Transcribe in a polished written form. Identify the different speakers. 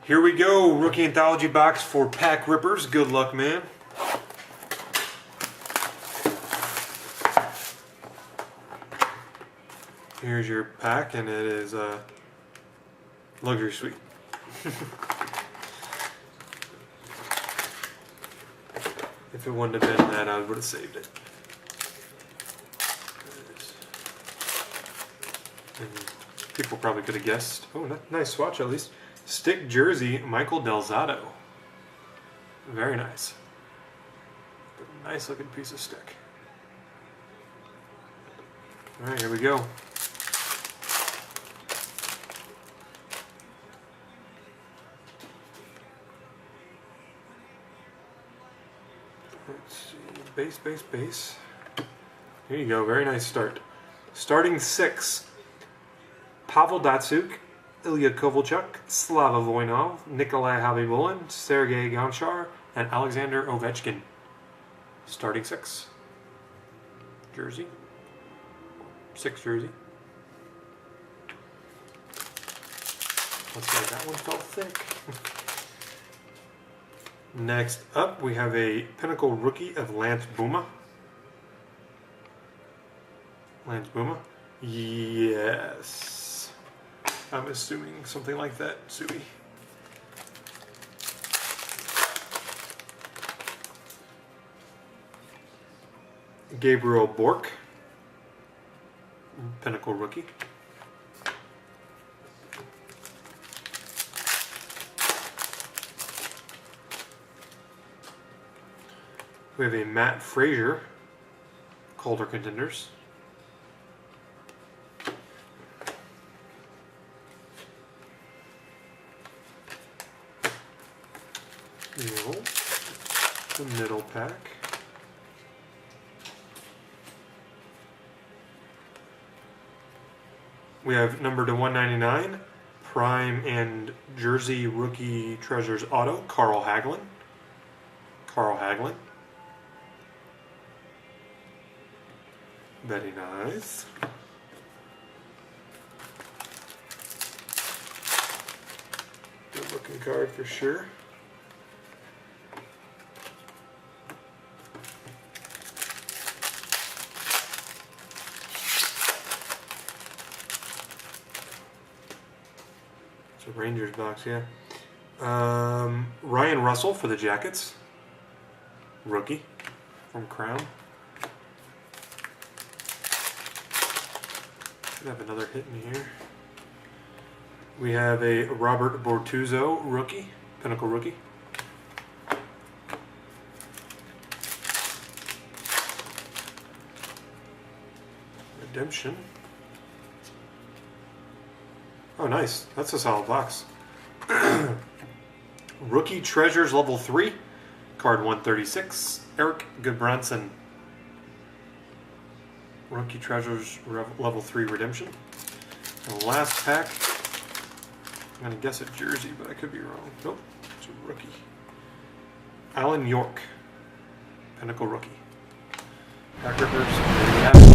Speaker 1: Here we go, rookie anthology box for Packrippers. Good luck, man. Here's your pack, and it is a luxury suite. If it wouldn't have been that, I would have saved it. And people probably could have guessed. Oh, nice swatch at least. Stick jersey, Michael Delzato. Very nice. Nice looking piece of stick. Alright, here we go. Let's see, base. Here you go, very nice start. Starting 6, Pavel Datsyuk, Ilya Kovalchuk, Slava Voinov, Nikolai Habibulin, Sergei Gonchar, and Alexander Ovechkin. Starting 6. Jersey. 6 jersey. Looks like that one felt thick. Next up, we have a Pinnacle rookie of Lance Bouma. Lance Bouma? Yes. I'm assuming something like that, Suey. Gabriel Bork. Pinnacle rookie. We have a Matt Frazier, Calder Contenders. The middle pack. We have number to 199, Prime and Jersey Rookie Treasures Auto, Carl Hagelin. Very nice. Good looking card for sure. It's a Rangers box, yeah. Ryan Russell for the Jackets. Rookie from Crown. Should have another hit in here. We have a Robert Bortuzzo rookie, Pinnacle rookie. Redemption. Oh, nice. That's a solid box. Rookie Treasures Level 3, card 136, Eric Goodbranson. Rookie Treasures Level 3 Redemption. And last pack, I'm going to guess a jersey, but I could be wrong. Nope, it's a rookie. Alan York, Pinnacle rookie. Packrippers, there you have it.